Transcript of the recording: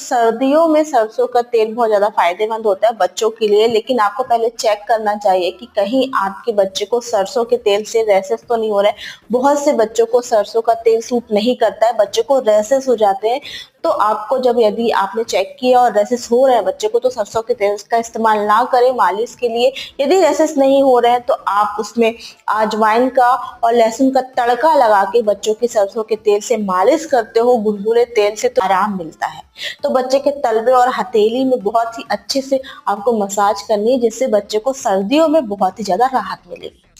सर्दियों में सरसों का तेल बहुत ज़्यादा फ़ायदेमंद होता है बच्चों के लिए, लेकिन आपको पहले चेक करना चाहिए कि कहीं आपके बच्चे को सरसों के तेल से रैशेज़ तो नहीं हो रहे हैं। बहुत से बच्चों को सरसों का तेल सूट नहीं करता है, बच्चों को रैशेज़ हो जाते हैं। तो आपको जब यदि आपने चेक किया और रैशेज़ हो रहे हैं बच्चे को, तो सरसों के तेल का इस्तेमाल ना करें मालिश के लिए। यदि रैशेज़ नहीं हो रहे हैं तो आप उसमें अजवाइन का और लहसुन का तड़का लगा के बच्चों की सरसों के तेल से मालिश करते हो गुनगुने तेल से, तो आराम मिलता है। तो बच्चे के तलवे और हथेली में बहुत ही अच्छे से आपको मसाज करनी है, जिससे बच्चे को सर्दियों में बहुत ही ज़्यादा राहत मिलेगी।